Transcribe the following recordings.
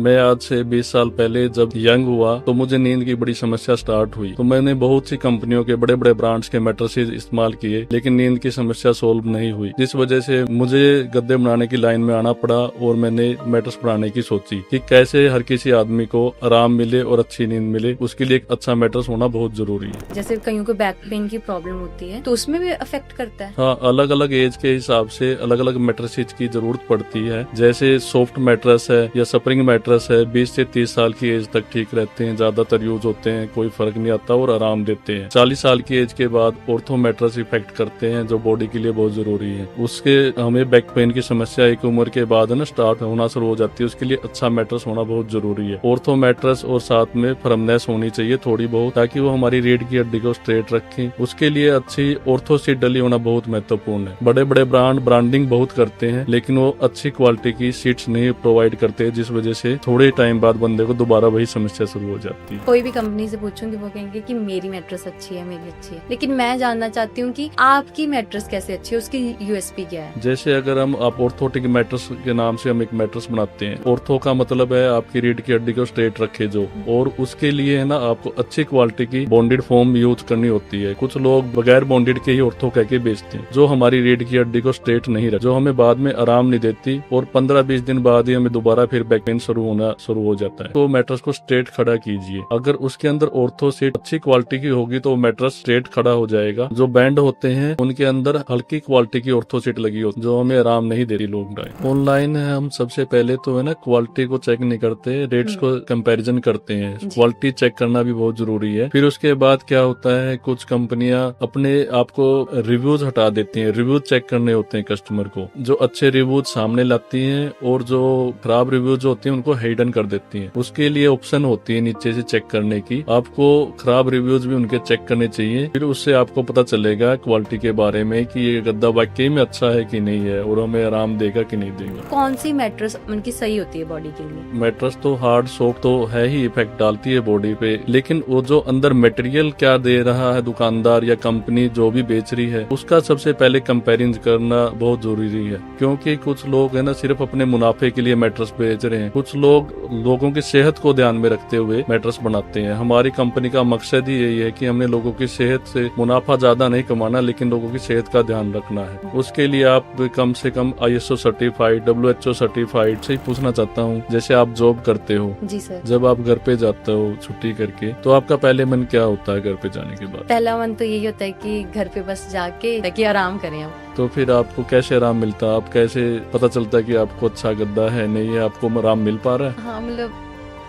मैं आज से 20 साल पहले जब यंग हुआ तो मुझे नींद की बड़ी समस्या स्टार्ट हुई। तो मैंने बहुत सी कंपनियों के बड़े बड़े ब्रांड्स के मैट्रेसेस इस्तेमाल किए, लेकिन नींद की समस्या सोल्व नहीं हुई। जिस वजह से मुझे गद्दे बनाने की लाइन में आना पड़ा और मैंने मैट्रेस बनाने की सोची कि कैसे हर किसी आदमी को आराम मिले और अच्छी नींद मिले। उसके लिए एक अच्छा मैट्रेस होना बहुत जरूरी है। जैसे कईयों को बैक पेन की प्रॉब्लम होती है तो उसमें भी अफेक्ट करता है। हाँ, अलग अलग एज के हिसाब से अलग अलग मैट्रेसेस की जरूरत पड़ती है। जैसे सॉफ्ट मैट्रेस है या स्प्रिंग मैट्रेस है 20 से 30 साल की एज तक ठीक रहते हैं, ज्यादातर यूज होते हैं, कोई फर्क नहीं आता और आराम देते हैं। 40 साल की एज के बाद ऑर्थो मैट्रेस इफेक्ट करते हैं, जो बॉडी के लिए बहुत जरूरी है। उसके हमें बैक पेन की समस्या एक उम्र के बाद ना स्टार्ट होना शुरू हो जाती है, उसके लिए अच्छा मैट्रेस होना बहुत जरूरी है। ऑर्थो मैट्रेस और साथ में फर्मनेस होनी चाहिए थोड़ी बहुत, ताकि वो हमारी रीढ़ की हड्डी को स्ट्रेट रखें। उसके लिए अच्छी ऑर्थो सीट डली होना बहुत महत्वपूर्ण है। बड़े बड़े ब्रांडिंग बहुत करते हैं, लेकिन वो अच्छी क्वालिटी की सीट्स नहीं प्रोवाइड करते, जिस वजह से थोड़े टाइम बाद बंदे को दोबारा वही समस्या शुरू हो जाती है। कोई भी कंपनी से पूछूंगी वो कहेंगे कि मेरी मैट्रेस अच्छी है, मेरी अच्छी है, लेकिन मैं जानना चाहती हूँ कि आपकी मैट्रेस कैसे अच्छी है, उसकी यूएसपी क्या है। जैसे अगर आप ऑर्थोटिक मैट्रेस के नाम से हम एक मैट्रेस बनाते हैं। ऑर्थो का मतलब है आपकी रीढ़ की हड्डी को स्ट्रेट रखे जो, और उसके लिए है ना आपको अच्छी क्वालिटी की बॉन्डेड फोम यूज करनी होती है। कुछ लोग बगैर बॉन्डेड के ही ऑर्थो कह के बेचते हैं, जो हमारी रीढ़ की हड्डी को स्ट्रेट नहीं रखती, जो हमें बाद में आराम नहीं देती और 15-20 दिन बाद ही हमें दोबारा फिर बैक पेन शुरू हो जाता है। तो मैट्रेस को स्ट्रेट खड़ा कीजिए। अगर उसके अंदर ऑर्थो सीट अच्छी क्वालिटी की होगी तो मैट्रेस स्ट्रेट खड़ा हो जाएगा। जो बैंड होते हैं उनके अंदर हल्की क्वालिटी की ऑर्थो सीट लगी होती है, जो हमें आराम नहीं दे रही। लोग ऑनलाइन हम सबसे पहले तो है ना क्वालिटी को चेक नहीं करते, रेट्स को कंपैरिजन करते हैं। क्वालिटी चेक करना भी बहुत जरूरी है। फिर उसके बाद क्या होता है, कुछ कंपनियां अपने आपको रिव्यूज हटा देती हैं। रिव्यूज चेक करने होते हैं कस्टमर को, जो अच्छे रिव्यूज सामने लाती हैं और जो खराब रिव्यूज होती हैं उनको हिडन कर देती हैं। उसके लिए ऑप्शन होती है नीचे से चेक करने की। आपको खराब रिव्यूज भी उनके चेक करने चाहिए, फिर उससे आपको पता चलेगा क्वालिटी के बारे में कि ये गद्दा वाकई में अच्छा है कि नहीं है और हमें आराम देगा कि नहीं देगा। कौन सी मैट्रेस उनकी सही होती है बॉडी के लिए। मैट्रेस तो हार्ड सॉफ्ट तो है ही, इफेक्ट डालती है बॉडी पे, लेकिन वो जो अंदर मटेरियल क्या दे रहा है दुकानदार या कंपनी जो भी बेच रही है, उसका सबसे पहले कंपेरिजन करना बहुत जरूरी है। क्योंकि कुछ लोग है ना सिर्फ अपने मुनाफे के लिए मैट्रेस बेच रहे हैं, कुछ लोग लोगों की सेहत को ध्यान में रखते हुए मैट्रेस बनाते हैं। हमारी कंपनी का मकसद ही यही है कि हमने लोगों की सेहत से मुनाफा ज्यादा नहीं कमाना, लेकिन लोगों की सेहत का ध्यान रखना है। उसके लिए आप कम से कम ISO सर्टिफाइड, WHO सर्टिफाइड से ही पूछना चाहता हूँ। जैसे आप जॉब करते हो, जी सर, जब आप घर पे जाते हो छुट्टी करके, तो आपका पहले मन क्या होता है घर पे जाने के बाद? पहला मन तो यही होता है कि घर पे बस जाके ताकि आराम करें हम। तो फिर आपको कैसे आराम मिलता है? आप कैसे पता चलता है कि आपको अच्छा गद्दा है नहीं है, आपको आराम मिल पा रहा है? हाँ, मतलब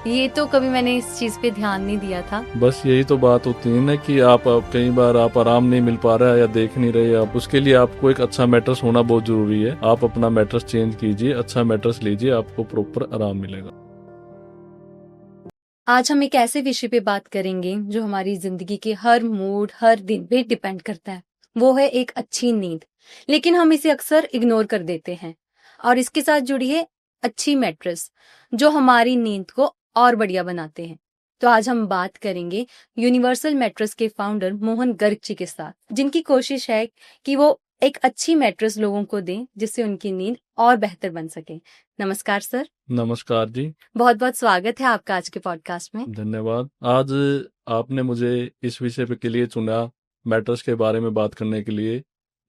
ये तो कभी मैंने इस चीज पे ध्यान नहीं दिया था। बस यही तो बात होती है ना कि आप कई बार आप आराम नहीं मिल पा रहा है या देख नहीं रहे आप, उसके लिए आपको एक अच्छा मैट्रेस होना बहुत जरूरी है। आप अपना मैट्रेस चेंज कीजिए, अच्छा मैट्रेस लीजिए, आपको प्रॉपर आराम मिलेगा। आज हम एक ऐसे विषय पे बात करेंगे जो हमारी जिंदगी के हर मूड, हर दिन पे डिपेंड करता है। वो है एक अच्छी नींद, लेकिन हम इसे अक्सर इग्नोर कर देते हैं। और इसके साथ जुड़ी है अच्छी मैट्रेस, जो हमारी नींद को और बढ़िया बनाते हैं। तो आज हम बात करेंगे यूनिवर्सल मैट्रेस के फाउंडर मोहन गर्ग जी के साथ, जिनकी कोशिश है कि वो एक अच्छी मैट्रेस लोगों को दें, जिससे उनकी नींद और बेहतर बन सके। नमस्कार सर। नमस्कार जी। बहुत बहुत स्वागत है आपका आज के पॉडकास्ट में। धन्यवाद। आज आपने मुझे इस विषय के लिए चुना, मैट्रेस के बारे में बात करने के लिए।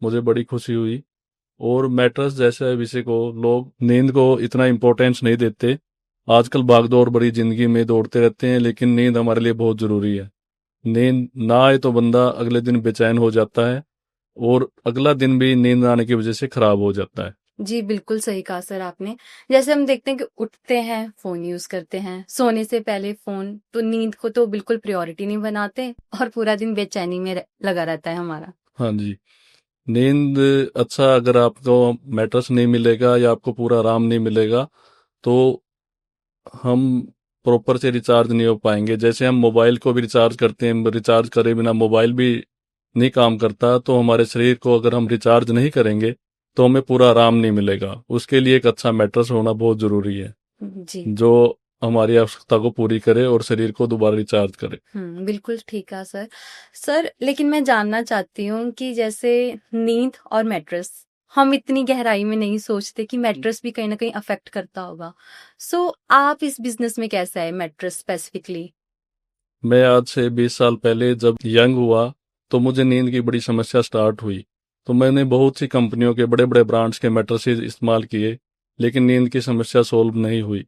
मुझे बड़ी खुशी हुई। और मैट्रेस जैसे विषय को लोग नींद को इतना इम्पोर्टेंस नहीं देते। आजकल भागदौड़ भरी जिंदगी में दौड़ते रहते हैं, लेकिन नींद हमारे लिए बहुत जरूरी है। नींद ना आए तो बंदा अगले दिन बेचैन हो जाता है और अगला दिन भी नींद आने की वजह से खराब हो जाता है। जी बिल्कुल सही कहा सर आपने। जैसे हम देखते हैं कि उठते हैं, फोन यूज करते हैं, सोने से पहले फोन, तो नींद को तो बिल्कुल प्रायोरिटी नहीं बनाते और पूरा दिन बेचैनी में लगा रहता है हमारा। हाँ जी। नींद अच्छा अगर आपको मैट्रेस नहीं मिलेगा या आपको पूरा आराम नहीं मिलेगा तो हम प्रॉपर से रिचार्ज नहीं हो पाएंगे। जैसे हम मोबाइल को भी रिचार्ज करते हैं, रिचार्ज करे बिना मोबाइल भी नहीं काम करता, तो हमारे शरीर को अगर हम रिचार्ज नहीं करेंगे तो हमें पूरा आराम नहीं मिलेगा। उसके लिए एक अच्छा मैट्रेस होना बहुत जरूरी है, जी, जो हमारी आवश्यकता को पूरी करे और शरीर को दोबारा रिचार्ज करे। बिल्कुल ठीक है सर। लेकिन मैं जानना चाहती हूँ कि जैसे नींद और मैट्रेस हम इतनी गहराई में नहीं सोचते कि मैट्रेस भी कहीं ना कहीं अफेक्ट करता होगा। सो आप इस बिजनेस में कैसा है मैट्रेस स्पेसिफिकली? मैं आज से 20 साल पहले जब यंग हुआ तो मुझे नींद की बड़ी समस्या स्टार्ट हुई। तो मैंने बहुत सी कंपनियों के बड़े बड़े ब्रांड्स के मैट्रेसेस इस्तेमाल किए, लेकिन नींद की समस्या सोल्व नहीं हुई।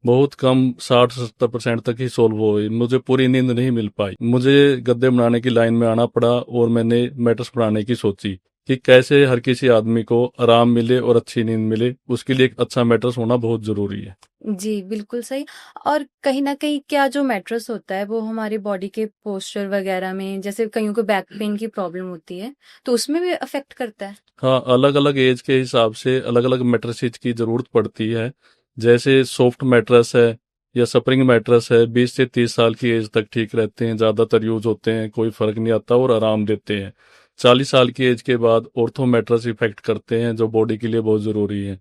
बहुत कम 60-70% तक ही सोल्व हुई, मुझे पूरी नींद नहीं मिल पाई। मुझे गद्दे बनाने की लाइन में आना पड़ा और मैंने मैट्रेस बनाने की सोची कि कैसे हर किसी आदमी को आराम मिले और अच्छी नींद मिले। उसके लिए एक अच्छा मैट्रेस होना बहुत जरूरी है। जी, बिल्कुल सही। और कहीं न कहीं क्या जो मैट्रेस होता है वो हमारी बॉडी के पोस्चर वगैरह में, जैसे कईयों को बैक पेन की प्रॉब्लम होती है, तो उसमें भी अफ़ेक्ट करता है? हाँ, अलग अलग एज के हिसाब से अलग अलग मैट्रेसेस की जरूरत पड़ती है। जैसे सॉफ्ट मैट्रेस है या स्प्रिंग मैट्रेस है, 20 से 30 साल की एज तक ठीक रहते हैं, ज्यादातर यूज होते हैं, कोई फर्क नहीं आता और आराम देते हैं। 40 साल की एज के बाद ऑर्थो मैट्रेस इफेक्ट करते हैं, जो बॉडी के लिए बहुत जरूरी है।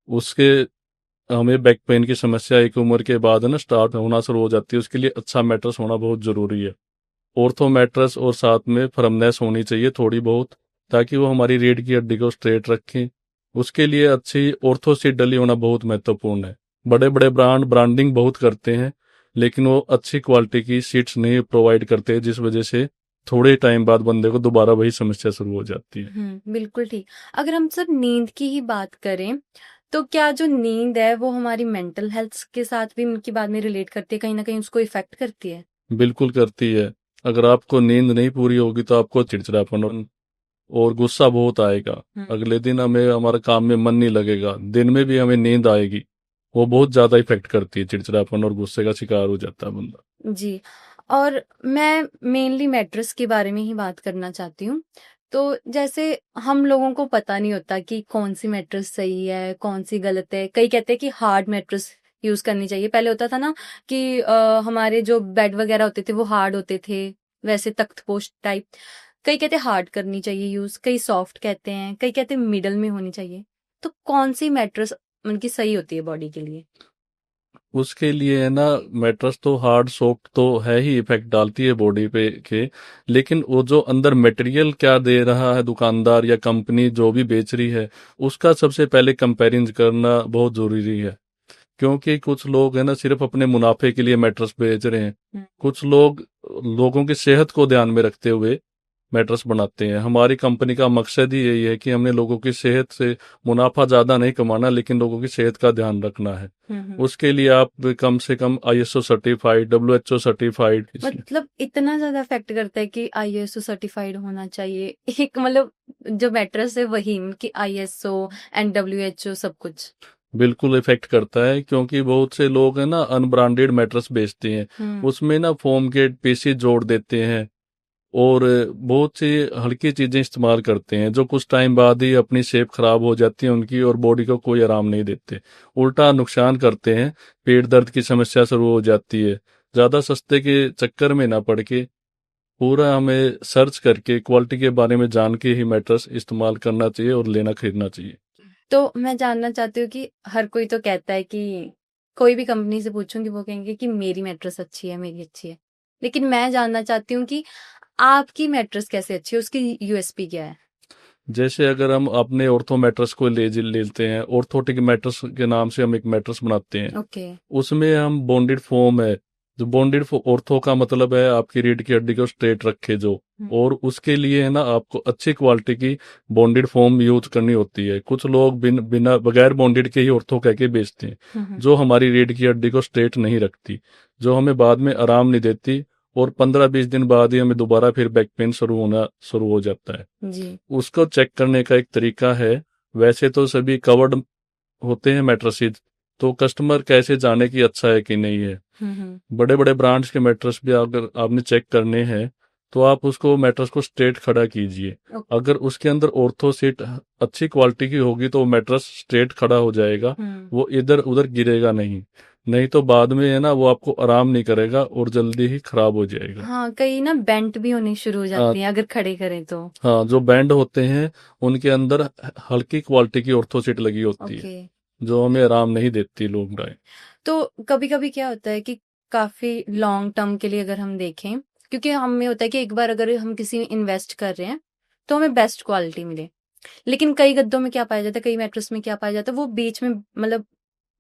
उसके हमें बैक पेन की समस्या एक उम्र के बाद है ना स्टार्ट होना शुरू हो जाती है, उसके लिए अच्छा मैट्रेस होना बहुत जरूरी है। ऑर्थो मैट्रेस और साथ में फर्मनेस होनी चाहिए थोड़ी बहुत, ताकि वो हमारी रीढ़ की हड्डी को स्ट्रेट रखें। उसके लिए अच्छी ऑर्थो सीट डली होना बहुत महत्वपूर्ण है। बड़े बड़े ब्रांडिंग बहुत करते हैं, लेकिन वो अच्छी क्वालिटी की सीट्स नहीं प्रोवाइड करते, जिस वजह से थोड़े टाइम बाद बंदे को दोबारा वही समस्या शुरू हो जाती है। बिल्कुल ठीक। अगर हम सर नींद की ही बात करें, तो क्या जो नींद है वो हमारी मेंटल हेल्थ के साथ भी उनकी बाद में रिलेट करती है, कहीं न कहीं उसको इफ़ेक्ट करती है? बिल्कुल करती है। अगर आपको नींद नहीं पूरी होगी तो आपको चिड़चिड़ापन और गुस्सा बहुत आएगा। हुँ। अगले दिन हमें हमारे काम में मन नहीं लगेगा, दिन में भी हमें नींद आएगी। वो बहुत ज्यादा इफेक्ट करती है, चिड़चिड़ापन और गुस्से का शिकार हो जाता है बंदा। जी। और मैं मेनली मैट्रेस के बारे में ही बात करना चाहती हूँ। तो जैसे हम लोगों को पता नहीं होता कि कौन-सी मैट्रेस सही है, कौन-सी गलत है। कई कहते हैं कि हार्ड मैट्रेस यूज़ करनी चाहिए। पहले होता था ना कि हमारे जो बेड वगैरह होते थे वो हार्ड होते थे, वैसे तख्तपोश टाइप। कई कहते हैं हार्ड करनी चाहिए यूज़, कई सॉफ्ट कहते हैं, कई कहते हैं मिडल में होनी चाहिए। तो कौन-सी मैट्रेस मतलब की सही होती है बॉडी के लिए? उसके लिए है ना, मैट्रेस तो हार्ड सॉफ्ट तो है ही, इफेक्ट डालती है बॉडी पे के, लेकिन वो जो अंदर मटेरियल क्या दे रहा है दुकानदार या कंपनी जो भी बेच रही है, उसका सबसे पहले कंपेरिजन करना बहुत जरूरी है। क्योंकि कुछ लोग है ना सिर्फ अपने मुनाफे के लिए मैट्रेस बेच रहे हैं। कुछ लोग लोगों की सेहत को ध्यान में रखते हुए मैट्रेस बनाते हैं। हमारी कंपनी का मकसद ही यही है कि हमने लोगों की सेहत से मुनाफा ज्यादा नहीं कमाना, लेकिन लोगों की सेहत का ध्यान रखना है। उसके लिए आप कम से कम आईएसओ सर्टिफाइड, डब्ल्यूएचओ सर्टिफाइड। मतलब इतना ज्यादा इफेक्ट करता है कि आईएसओ सर्टिफाइड होना चाहिए एक मतलब जो मैट्रेस है वही कि आईएसओ एंड डब्ल्यूएचओ सब कुछ? बिल्कुल इफेक्ट करता है, क्योंकि बहुत से लोग है ना अनब्रांडेड मैट्रेस बेचते हैं, उसमें ना फोम के पीसी जोड़ देते हैं और बहुत सी हल्की चीजें इस्तेमाल करते हैं, जो कुछ टाइम बाद ही अपनी शेप खराब हो जाती है उनकी और बॉडी को कोई आराम नहीं देते, उल्टा नुकसान करते हैं। पेट दर्द की समस्या शुरू हो जाती है। ज्यादा सस्ते के चक्कर में ना पड़ के पूरा हमें सर्च करके क्वालिटी के बारे में जान के ही मैट्रेस इस्तेमाल करना चाहिए और लेना खरीदना चाहिए। तो मैं जानना चाहती हूँ कि हर कोई तो कहता है कि कोई भी कंपनी से पूछूंगी वो कहेंगे कि मेरी मैट्रेस अच्छी है, मेरी अच्छी है। लेकिन मैं जानना चाहती हूँ कि आपकी मैट्रेस कैसे अच्छी है, उसकी यूएसपी क्या है? जैसे अगर हम अपने ऑर्थो मैट्रेस को लेते हैं, ऑर्थोटिक मैट्रेस के नाम से हम एक मैट्रेस बनाते हैं। ओके। उसमें हम बॉन्डेड फोम है, जो बॉन्डेड ऑर्थो का मतलब है आपकी रीढ़ की हड्डी को स्ट्रेट रखे जो, और उसके लिए है ना आपको अच्छी क्वालिटी की बॉन्डेड फोम यूज करनी होती है। कुछ लोग बिना बगैर बॉन्डेड के ही ऑर्थो कह के बेचते हैं, जो हमारी रीढ़ की हड्डी को स्ट्रेट नहीं रखती, जो हमें बाद में आराम नहीं देती, और 15-20 दिन बाद ही हमें दोबारा फिर बैक पेन शुरू हो जाता है। जी। उसको चेक करने का एक तरीका है। वैसे तो सभी कवर्ड होते हैं मैट्रेसेस, तो कस्टमर कैसे जाने कि अच्छा है कि नहीं है। बड़े बड़े ब्रांड्स के मैट्रेस भी अगर आपने चेक करने हैं तो आप उसको मैट्रेस को स्ट्रेट खड़ा कीजिए। अगर उसके अंदर ऑर्थो सीट अच्छी क्वालिटी की होगी तो वो मैट्रेस स्ट्रेट खड़ा हो जाएगा, वो इधर उधर गिरेगा नहीं। नहीं तो बाद में है ना वो आपको आराम नहीं करेगा और जल्दी ही खराब हो जाएगा। हाँ, कई ना बेंट भी होनी शुरू हो जाती हैं अगर खड़े करें तो। हाँ, जो बैंड होते हैं उनके अंदर हल्की क्वालिटी की ऑर्थो सीट लगी होती है, ओके। जो हमें आराम नहीं देती लॉन्ग ड्राइव। तो कभी-कभी क्या होता है कि काफ़ी लॉन्ग टर्म के लिए अगर हम देखें, क्योंकि हमें होता है कि एक बार अगर हम किसी में इन्वेस्ट कर रहे हैं, तो हमें बेस्ट क्वालिटी मिले। लेकिन कई गद्दों में क्या पाया जाता है, कई मैट्रेस में क्या पाया जाता है, वो बीच में मतलब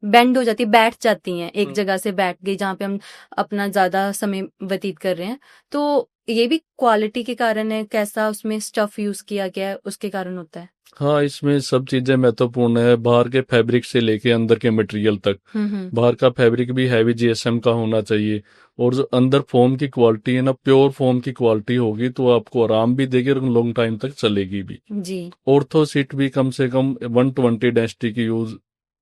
बेंड हो जाती है, बैठ जाती हैं, एक जगह से बैठ गई जहाँ पे हम अपना ज़्यादा समय व्यतीत कर रहे हैं। तो ये भी क्वालिटी के कारण है, कैसा उसमें स्टफ़ यूज़ किया गया है, उसके कारण होता है? हाँ, इसमें सब चीजें महत्वपूर्ण है, बाहर के फैब्रिक से लेके अंदर के मटेरियल तक। हुँ। बाहर का फैब्रिक भी हैवी जीएसएम का होना चाहिए, और जो अंदर फोम की क्वालिटी है ना, प्योर फोम की क्वालिटी होगी तो आपको आराम भी देगी और लॉन्ग टाइम तक चलेगी भी। जी। ऑर्थो सीट भी कम से कम 120 डेंसिटी की यूज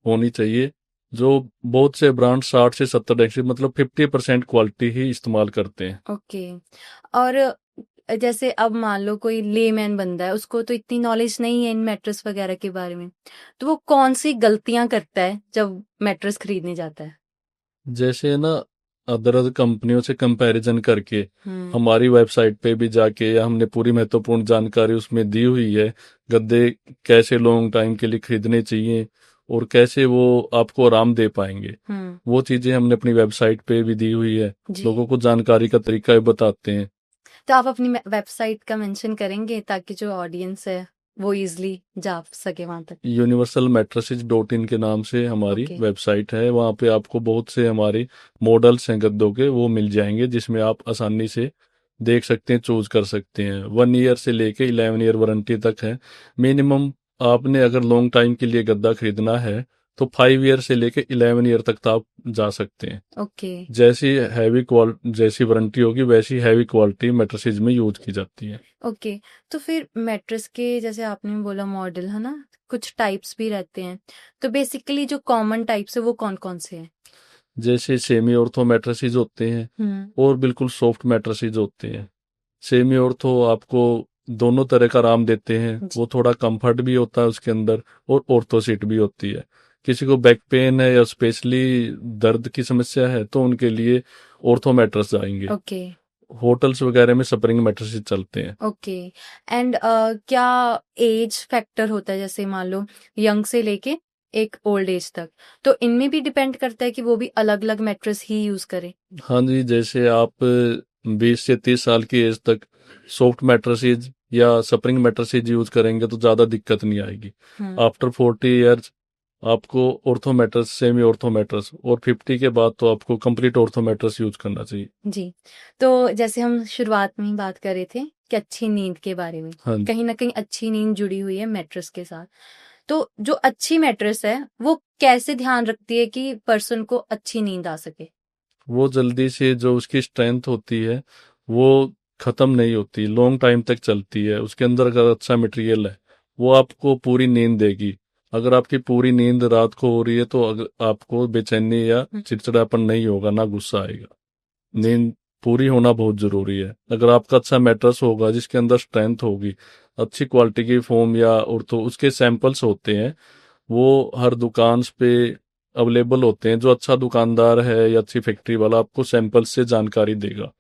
होनी चाहिए, जो बहुत से ब्रांड 60 से 70 डेंसिटी मतलब 50% क्वालिटी ही इस्तेमाल करते हैं। ओके। और जैसे अब मान लो कोई लेमैन बंदा है, उसको तो इतनी नॉलेज नहीं है इन मैट्रेस वगैरह के बारे में, तो वो कौन-सी गलतियाँ करता है जब मैट्रेस खरीदने जाता है? जैसे ना, अदर अदर कंपनियों से कंपैरिजन करके हुँ। हमारी वेबसाइट पे भी जाके, या हमने पूरी महत्वपूर्ण जानकारी उसमें दी हुई है, गद्दे कैसे लॉन्ग टाइम के लिए खरीदने चाहिए और कैसे वो आपको आराम दे पाएंगे, हुँ। वो चीजें हमने अपनी वेबसाइट पे भी दी हुई है। जी। लोगों को जानकारी का तरीका भी बताते हैं। तो आप अपनी वेबसाइट का मेंशन करेंगे ताकि जो ऑडियंस है वो इजीली जा सके वहां तक? यूनिवर्सल मैट्रेसेज डॉट इन के नाम से हमारी ओके। वेबसाइट है, वहाँ पे आपको बहुत से हमारे मॉडल्स हैं गद्दों के, वो मिल जाएंगे, जिसमें आप आसानी से देख सकते हैं, चूज कर सकते हैं। 1 ईयर से लेके 11 ईयर वारंटी तक है। मिनिमम आपने अगर लॉन्ग टाइम के लिए गद्दा खरीदना है तो 5 ईयर से लेके 11 ईयर तक तो आप जा सकते हैं। ओके। जैसी जैसी वारंटी होगी वैसी हैवी क्वालिटी मैट्रेसेज में यूज की जाती है। ओके। तो फिर मैट्रेस के जैसे आपने बोला मॉडल है ना, कुछ टाइप्स भी रहते हैं, तो बेसिकली जो कॉमन टाइप्स है वो कौन कौन से हैं? जैसे सेमी ऑर्थो मैट्रेसेज होते हैं हम्म। और बिल्कुल सॉफ्ट मैट्रेसेज होते हैं। सेमी ऑर्थो आपको दोनों तरह का आराम देते हैं, जी। वो थोड़ा कंफर्ट भी होता है उसके अंदर, और ऑर्थो सीट भी होती है। किसी को बैक पेन है या स्पेशली दर्द की समस्या है तो उनके लिए ऑर्थो मैट्रेस जाएंगे। ओके। होटल्स वगैरह में स्प्रिंग मैट्रेसेस चलते हैं। ओके। एंड क्या एज फैक्टर होता है, जैसे मान लो यंग से लेके एक ओल्ड एज तक, तो इनमें भी डिपेंड करता है कि वो भी अलग अलग मैट्रेस ही यूज करे? हाँ जी, जैसे आप 20 से 30 साल की एज तक सॉफ्ट मैट्रेसेज या स्प्रिंग मैट्रेसेज यूज करेंगे तो ज़्यादा दिक्कत नहीं आएगी। हम्म। आफ्टर 40 ईयर्स आपको ortho mattress, semi ortho mattress, और 50 के बाद तो आपको कंप्लीट ऑर्थो मैट्रेस यूज करना चाहिए। जी। तो जैसे हम शुरुआत में ही बात कर रहे थे कि अच्छी नींद के बारे में, हाँ जी। कहीं न कहीं अच्छी नींद जुड़ी हुई है मैट्रेस के साथ। तो जो अच्छी मैट्रेस है, वो कैसे ध्यान रखती है कि पर्सन को अच्छी नींद आ सके? वो जल्दी से, जो उसकी स्ट्रेंथ होती है वो खत्म नहीं होती, लॉन्ग टाइम तक चलती है। उसके अंदर अगर अच्छा मटेरियल है वो आपको पूरी नींद देगी। अगर आपकी पूरी नींद रात को हो रही है तो अगर आपको बेचैनी या हुँ। चिड़चिड़ापन नहीं होगा, ना गुस्सा आएगा। नींद पूरी होना बहुत जरूरी है। अगर आपका अच्छा मैट्रेस होगा जिसके अंदर स्ट्रेंथ होगी, अच्छी क्वालिटी की फोम या और तो उसके सैंपल्स होते हैं, वो हर दुकान पे अवेलेबल होते हैं। जो अच्छा दुकानदार है या अच्छी फैक्ट्री वाला आपको सैंपल से जानकारी देगा।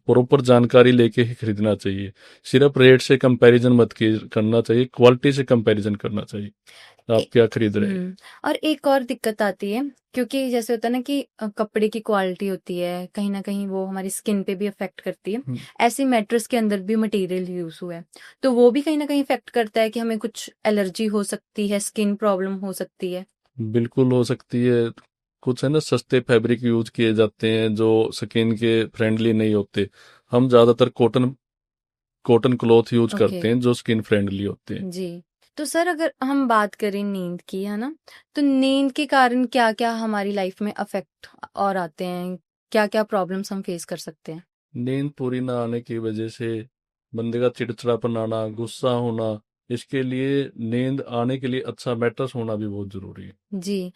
प्रॉपर जानकारी लेके ही खरीदना चाहिए। सिर्फ रेट से कंपैरिजन मत करना चाहिए, क्वालिटी से कंपैरिजन करना चाहिए ए आप क्या खरीद रहे हैं। और एक और दिक्कत आती है, क्योंकि जैसे होता है ना कि कपड़े की क्वालिटी होती है, कहीं न कहीं वो हमारी स्किन पे भी इफ़ेक्ट करती है। हम्म, ऐसे मैट्रेस के अंदर भी मटेरियल यूज़ हुआ है, तो वो भी कहीं न कहीं इफ़ेक्ट करता है कि हमें कुछ एलर्जी हो सकती है, स्किन प्रॉब्लम हो सकती है। बिल्कुल हो सकती है। कुछ है ना, सस्ते फैब्रिक यूज किए जाते हैं जो स्किन के फ्रेंडली नहीं होते। हम ज्यादातर cotton cotton cloth use okay. करते हैं जो स्किन फ्रेंडली होते हैं। जी। तो सर अगर हम बात करें नींद की, है ना? तो नींद के कारण क्या-क्या हमारी लाइफ में इफ़ेक्ट और आते हैं? क्या-क्या प्रॉब्लम्स हम फेस कर सकते हैं? नींद पूरी ना आने की वजह से बंदे का चिड़चिड़ापन आना, गुस्सा होना, इसके लिए नींद आने के लिए अच्छा मैट्रेस होना भी बहुत जरूरी है। जी।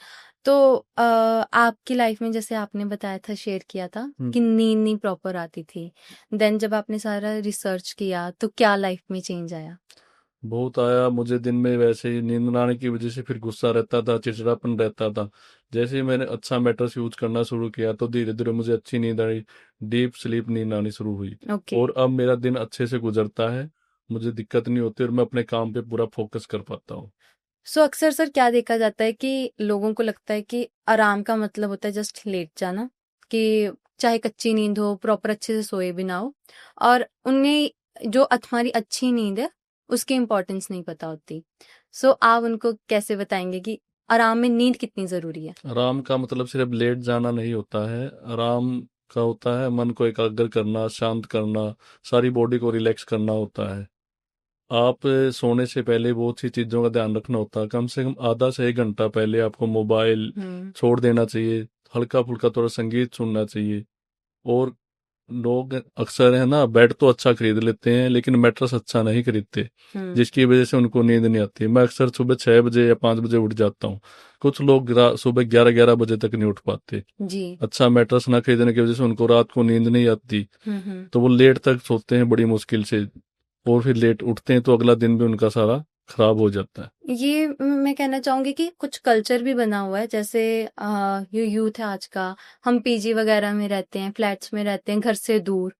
तो आपकी लाइफ में जैसे आपने बताया था, शेयर किया था हम्म। कि नींद नहीं प्रॉपर आती थी। देन जब आपने सारा रिसर्च किया तो क्या लाइफ में चेंज आया? बहुत आया। मुझे दिन में वैसे ही नींद ना आने की वजह से फिर गुस्सा रहता था, चिड़चिड़ापन रहता था। जैसे ही मैंने अच्छा मैट्रेस यूज करना शुरू किया तो धीरे धीरे मुझे अच्छी नींद आई, डीप स्लीप नींद आनी शुरू हुई, ओके। और अब मेरा दिन अच्छे से गुजरता है। मुझे दिक्कत नहीं होती और मैं अपने काम पे पूरा फोकस कर पाता हूँ। सो अक्सर सर क्या देखा जाता है कि लोगों को लगता है कि आराम का मतलब होता है जस्ट लेट जाना, कि चाहे कच्ची नींद हो, प्रॉपर अच्छे से सोए भी ना हो, और उन्हें जो हमारी अच्छी नींद है उसकी इम्पोर्टेंस नहीं पता होती। सो आप उनको कैसे बताएंगे कि आराम में नींद कितनी जरूरी है? आराम का मतलब सिर्फ लेट जाना नहीं होता है। आराम का होता है मन को एकाग्र करना, शांत करना, सारी बॉडी को रिलैक्स करना होता है। आप सोने से पहले बहुत सी चीज़ों का ध्यान रखना होता है। कम से कम आधा से 1 घंटा पहले आपको मोबाइल हम्म। छोड़ देना चाहिए। हल्का फुल्का थोड़ा संगीत सुनना चाहिए। और लोग अक्सर है ना, बेड तो अच्छा खरीद लेते हैं लेकिन मैट्रेस अच्छा नहीं खरीदते, हम्म। जिसकी वजह से उनको नींद नहीं आती। मैं अक्सर सुबह 6 बजे या 5 बजे उठ जाता हूँ। कुछ लोग सुबह 11-11 बजे तक नहीं उठ पाते। जी। अच्छा मैट्रेस ना खरीदने की वजह से उनको रात को नींद नहीं आती, हम्म। तो वो लेट तक सोते हैं बड़ी मुश्किल से, और फिर लेट उठते हैं तो अगला दिन भी उनका सारा खराब हो जाता है। ये मैं कहना चाहूंगी कि कुछ कल्चर भी बना हुआ है, जैसे ये यूथ है आज का, हम पीजी वगैरह में रहते हैं, फ्लैट्स में रहते हैं घर से दूर,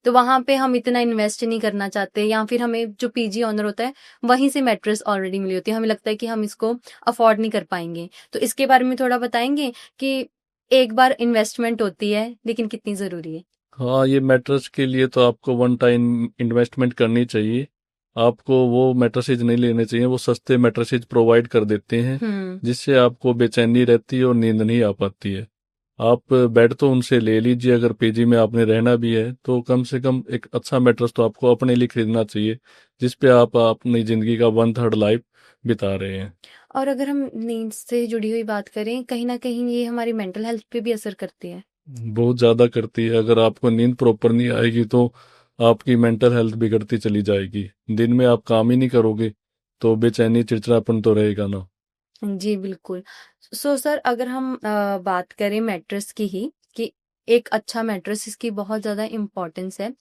तो वहां पे हम इतना इन्वेस्ट नहीं करना चाहते, या फिर हमें जो पीजी ऑनर होता है वहीं से मैट्रेस ऑलरेडी मिली होती है, हमें लगता है कि हम इसको अफोर्ड नहीं कर पाएंगे। तो इसके बारे में थोड़ा बताएंगे कि एक बार इन्वेस्टमेंट होती है लेकिन कितनी जरूरी है? हाँ, ये मैट्रेस के लिए तो आपको वन टाइम इन्वेस्टमेंट करनी चाहिए। आपको वो मैट्रेसेज नहीं लेने चाहिए, वो सस्ते मैट्रेसेज प्रोवाइड कर देते हैं हम्म। जिससे आपको बेचैनी रहती है और नींद नहीं आ पाती है। आप बेड तो उनसे ले लीजिए, अगर पीजी में आपने रहना भी है तो कम से कम एक अच्छा मैट्रेस तो आपको अपने लिए खरीदना चाहिए, जिसपे आप अपनी जिंदगी का 1/3 लाइफ बिता रहे हैं। और अगर हम नींद से जुड़ी हुई बात करें, कहीं ना कहीं ये हमारी मेंटल हेल्थ पे भी असर करती है। बहुत ज्यादा करती है। अगर आपको नींद प्रॉपर नहीं आएगी तो आपकी मेंटल हेल्थ बिगड़ती चली जाएगी। दिन में आप काम ही नहीं करोगे तो बेचैनी चिड़चिड़ापन तो रहेगा ना। जी बिल्कुल। सो सर, अगर हम बात करें मैट्रेस की ही, कि एक अच्छा मैट्रेस इसकी बहुत ज़्यादा इम्पोर्टेंस है,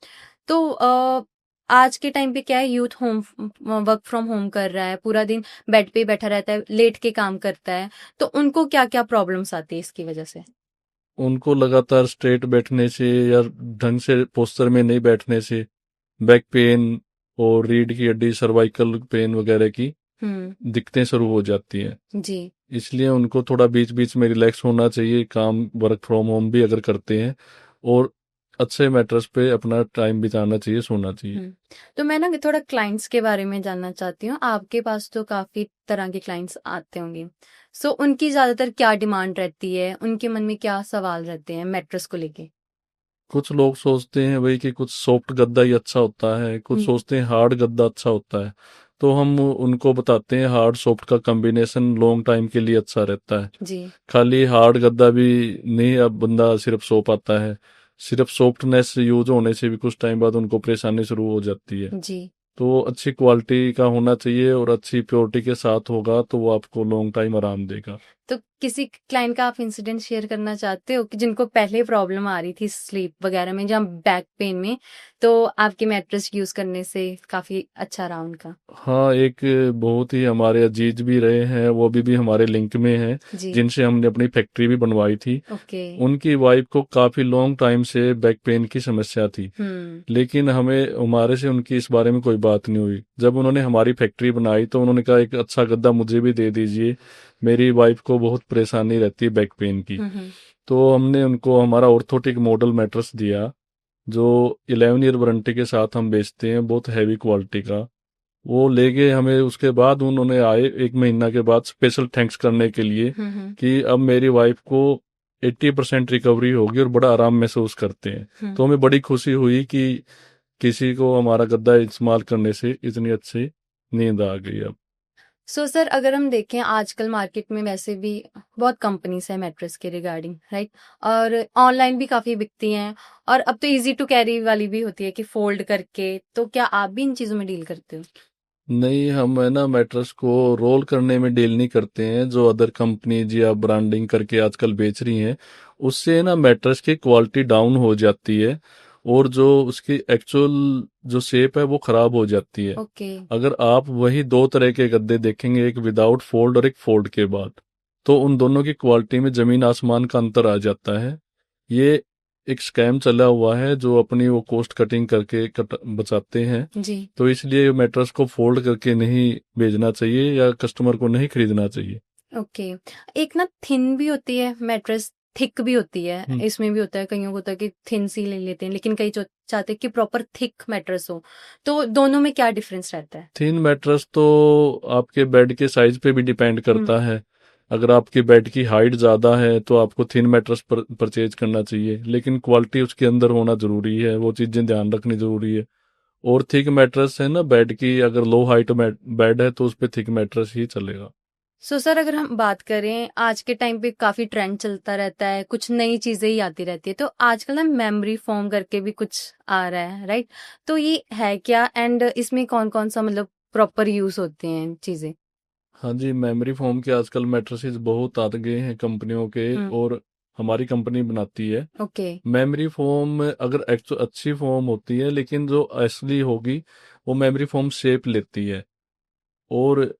तो आज के टाइम पे क्या है, youth home work from home कर रहा है, पूरा दिन बेड पे ही बैठा रहता है, लेट के काम करता है, तो उनको क्या क्या प्रॉब्लम्स आती है इसकी वजह से? उनको लगातार स्ट्रेट बैठने से या ढंग से पोस्चर में नहीं बैठने से बैक पेन और रीढ़ की हड्डी, सर्वाइकल पेन वगैरह की हम्म। दिक्कतें शुरू हो जाती हैं। जी। इसलिए उनको थोड़ा बीच बीच में रिलैक्स होना चाहिए, काम वर्क फ्रॉम होम भी अगर करते हैं, और अच्छे मैट्रेस पे अपना टाइम बिताना चाहिए, सोना चाहिए। हम्म। तो मैं ना थोड़ा क्लाइंट्स के बारे में जानना चाहती हूँ, आपके पास तो काफी तरह के क्लाइंट्स आते होंगे, सो उनकी ज्यादातर क्या डिमांड रहती है, उनके मन में क्या सवाल रहते हैं मैट्रेस को लेके? कुछ लोग सोचते हैं भाई कि कुछ सॉफ्ट गद्दा ही अच्छा होता है, कुछ हम्म। सोचते हैं हार्ड गद्दा अच्छा होता है। तो हम उनको बताते हैं हार्ड सॉफ्ट का कॉम्बिनेशन लॉन्ग टाइम के लिए अच्छा रहता है। जी। खाली हार्ड गद्दा भी नहीं, अब बंदा सिर्फ सो पाता है। सिर्फ सॉफ्टनेस यूज होने से भी कुछ टाइम बाद उनको परेशानी शुरू हो जाती है। जी। तो अच्छी क्वालिटी का होना चाहिए और अच्छी प्योरिटी के साथ होगा तो वो आपको लॉन्ग टाइम आराम देगा। तो किसी क्लाइंट का आप इंसिडेंट शेयर करना चाहते हो कि जिनको पहले प्रॉब्लम आ रही थी स्लीप वगैरह में, जहाँ बैक पेन में, तो आपके मैट्रेस यूज करने से काफी अच्छा रहा उनका? हाँ, एक बहुत ही हमारे अजीज भी रहे हैं, वो भी हमारे लिंक में हैं, जी। जिनसे हमने अपनी फैक्ट्री भी बनवाई थी। ओके। उनकी वाइफ को काफी लॉन्ग टाइम से बैक पेन की समस्या थी, हम्म। लेकिन हमारे से उनकी इस बारे में कोई बात नहीं हुई। जब उन्होंने हमारी फैक्ट्री बनाई तो उन्होंने कहा एक अच्छा गद्दा मुझे भी दे दीजिए, मेरी वाइफ को बहुत परेशानी रहती है बैक पेन की। हम्म। तो हमने उनको हमारा ऑर्थोटिक मॉडल मैट्रेस दिया, जो 11 ईयर वारंटी के साथ हम बेचते हैं, बहुत हैवी क्वालिटी का। वो ले गए हमें, उसके बाद उन्होंने आए 1 महीना के बाद स्पेशल थैंक्स करने के लिए हम्म। कि अब मेरी वाइफ को 80% रिकवरी होगी और बड़ा आराम महसूस करते हैं। हम्म। तो हमें बड़ी खुशी हुई कि किसी को हमारा गद्दा इस्तेमाल करने से इतनी अच्छी नींद आ गई अब। सो सर, अगर हम देखें आजकल मार्केट में वैसे भी बहुत कंपनीज है मैट्रेस के रिगार्डिंग, राइट, और ऑनलाइन भी काफी बिकती हैं, और अब तो इजी टू कैरी वाली भी होती है कि फोल्ड करके, तो क्या आप भी इन चीजों में डील करते हो? नहीं, हम है ना मैट्रेस को रोल करने में डील नहीं करते हैं, जो अदर कंपनीज या ब्रांडिंग करके आजकल बेच रही हैं। उससे ना मैट्रेस की क्वालिटी डाउन हो जाती है और जो उसकी एक्चुअल जो शेप है वो खराब हो जाती है। ओके। अगर आप वही दो तरह के गद्दे देखेंगे, एक विदाउट फोल्ड और एक फोल्ड के बाद, तो उन दोनों की क्वालिटी में जमीन आसमान का अंतर आ जाता है। ये एक स्कैम चला हुआ है जो अपनी वो कॉस्ट कटिंग करके बचाते हैं। जी। तो इसलिए मैट्रेस को फोल्ड करके नहीं भेजना चाहिए या कस्टमर को नहीं खरीदना चाहिए। ओके। एक ना थिन भी होती है मैट्रेस, थिक भी होती है, हम्म। इसमें भी होता है, कईयों को होता है कि थिन सी ले लेते हैं, लेकिन कई चाहते हैं कि प्रॉपर थिक मैट्रेस हो। तो दोनों में क्या डिफरेंस रहता है? थिन मैट्रेस तो आपके बेड के साइज पे भी डिपेंड करता है। अगर आपके बेड की हाइट ज़्यादा है तो आपको थिन मैट्रेस परचेज करना चाहिए, लेकिन क्वालिटी उसके अंदर होना ज़रूरी है, वो चीज़ें ध्यान रखनी ज़रूरी है। और थिक मैट्रेस है ना बेड की, अगर लो हाइट बेड है तो उस पर थिक मैट्रेस ही चलेगा। सो सर, अगर हम बात करें, आज के टाइम पे काफी ट्रेंड चलता रहता है, कुछ नई चीजें ही आती रहती है, तो आजकल ना मेमोरी फोम करके भी कुछ आ रहा है, राइट? तो ये है क्या, एंड इसमें कौन कौन सा मतलब प्रॉपर यूज होते हैं चीजें? हाँ जी, मेमोरी फोम के आजकल मैट्रेसेस बहुत आ गए हैं कंपनियों के, हम्म। और हमारी कंपनी बनाती है। ओके। मेमोरी फोम अगर अच्छी फोम होती है, लेकिन जो असली होगी वो मेमोरी फोम शेप लेती है, और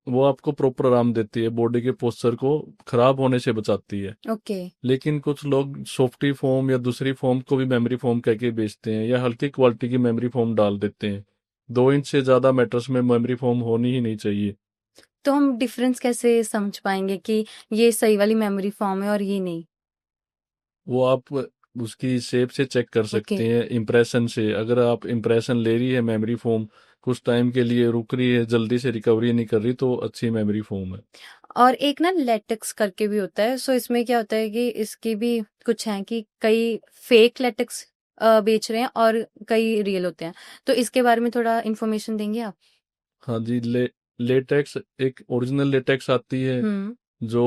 वो आपको प्रॉपर आराम देती है, बॉडी के पोस्चर को खराब होने से बचाती है। ओके। लेकिन कुछ लोग सॉफ्टी फोम या दूसरी फोम को भी मेमोरी फोम कह के बेचते हैं, या हल्की क्वालिटी की मेमोरी फोम डाल देते हैं। 2 इंच से ज्यादा मैट्रेस में मेमोरी फोम होनी ही नहीं चाहिए। तो हम डिफरेंस कैसे समझ पाएंगे कि ये सही वाली मेमोरी फॉर्म है और ये नहीं? वो आप उसकी शेप से चेक कर ओके। सकते हैं, इम्प्रेशन से। अगर आप इम्प्रेशन ले रही है मेमोरी फोम, कुछ टाइम के लिए रुक रही है, जल्दी से रिकवरी नहीं कर रही, तो अच्छी मेमोरी फोम है। और एक ना लेटेक्स करके भी होता है, सो इसमें क्या होता है कि इसकी भी कुछ है कि कई फेक लेटेक्स बेच रहे हैं और कई रियल होते हैं, तो इसके बारे में थोड़ा इन्फॉर्मेशन देंगे आप? हाँ जी, लेटेक्स, एक ओरिजिनल लेटेक्स आती है हम्म। जो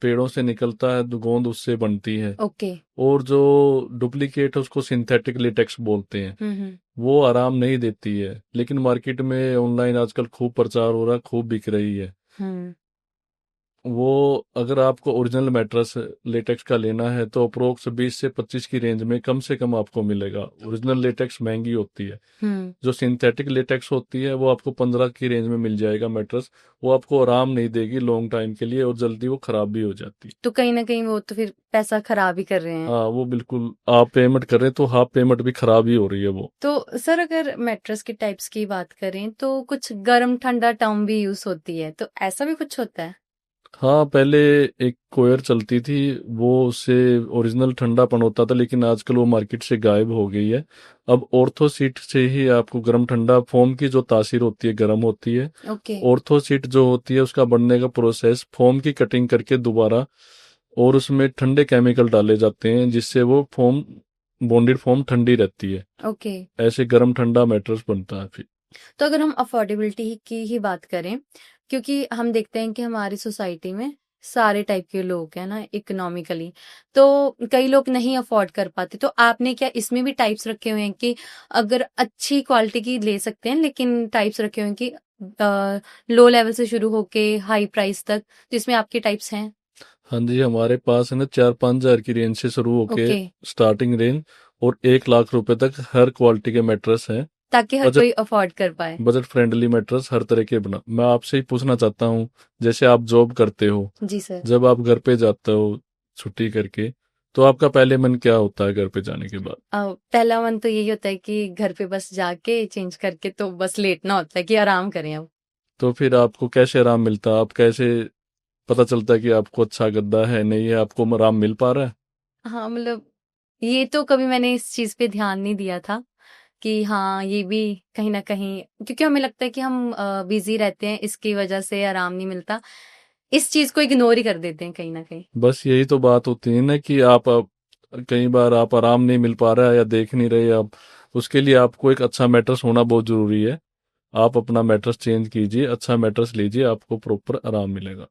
पेड़ों से निकलता है, गोंद उससे बनती है। ओके। और जो डुप्लीकेट है उसको सिंथेटिक लेटेक्स बोलते हैं। हम्म। वो आराम नहीं देती है, लेकिन मार्केट में ऑनलाइन आजकल खूब प्रचार हो रहा है, खूब बिक रही है। हम्म। वो अगर आपको ओरिजिनल मैट्रेस लेटेक्स का लेना है तो अप्रोक्स 20 से 25 की रेंज में कम से कम आपको मिलेगा। ओरिजिनल लेटेक्स महंगी होती है। हम्म। जो सिंथेटिक लेटेक्स होती है वो आपको 15 की रेंज में मिल जाएगा मैट्रेस। वो आपको आराम नहीं देगी लॉन्ग टाइम के लिए, और जल्दी वो खराब भी हो जाती है। तो कहीं ना कहीं वो तो फिर पैसा खराब ही कर रहे हैं। हाँ, वो बिल्कुल, आप पेमेंट कर रहे हैं तो हाफ पेमेंट भी खराब ही हो रही है वो। तो सर, अगर मैट्रेस के टाइप्स की बात करें तो कुछ गर्म ठंडा टर्म भी यूज होती है, तो ऐसा भी कुछ होता है? हाँ, पहले एक कोयर चलती थी, वो उससे ओरिजिनल ठंडापन होता था, लेकिन आजकल वो मार्केट से गायब हो गई है। अब ऑर्थो सीट से ही आपको गर्म ठंडा, फोम की जो तासीर होती है गर्म होती है। ओके। ऑर्थो सीट जो होती है उसका बनने का प्रोसेस, फोम की कटिंग करके दोबारा, और उसमें ठंडे केमिकल डाले जाते हैं जिससे वो फोम, बॉन्डेड फोम ठंडी रहती है। ओके। ऐसे गर्म ठंडा मैट्रेस बनता है फिर। तो अगर हम अफोर्डेबिलिटी की ही बात करें, क्योंकि हम देखते हैं कि हमारी सोसाइटी में सारे टाइप के लोग हैं ना, इकोनॉमिकली, तो कई लोग नहीं अफोर्ड कर पाते, तो आपने क्या इसमें भी टाइप्स रखे हुए हैं कि अगर अच्छी क्वालिटी की ले सकते हैं, लेकिन टाइप्स रखे हुए हैं कि लो लेवल से शुरू होके हाई प्राइस तक, तो इसमें आपके टाइप्स हैं? हाँ जी, हमारे पास है ना 4-5 हजार की रेंज से शुरू होके ओके। स्टार्टिंग रेंज, और 1 लाख रुपए तक हर क्वालिटी के मैट्रेस हैं। ताकि हर बजट कोई अफोर्ड कर पाए। बजट फ्रेंडली मैट्रेस हर तरह के बना। मैं आपसे ही पूछना चाहता हूँ, जैसे आप जॉब करते हो, जी सर। जब आप घर पे जाते हो छुट्टी करके, तो आपका पहले मन क्या होता है घर पे जाने के बाद? पहला मन तो यही होता है कि घर पे बस जाके चेंज करके तो बस लेटना होता है कि आराम करें अब। तो फिर आपको कैसे आराम मिलता है? आप कैसे पता चलता है कि आपको अच्छा गद्दा है, नहीं है, आपको आराम मिल पा रहा है? हाँ, मतलब ये तो कभी मैंने इस चीज पे ध्यान नहीं दिया था कि हाँ, ये भी कहीं ना कहीं, क्योंकि हमें लगता है कि हम बिजी रहते हैं, इसकी वजह से आराम नहीं मिलता, इस चीज को इग्नोर ही कर देते हैं कहीं ना कहीं। बस यही तो बात होती है ना कि कई बार आप आराम नहीं मिल पा रहा है या देख नहीं रहे आप, उसके लिए आपको एक अच्छा मैट्रेस होना बहुत जरूरी है। आप अपना मैट्रेस चेंज कीजिए, अच्छा मैट्रेस लीजिए, आपको प्रॉपर आराम मिलेगा।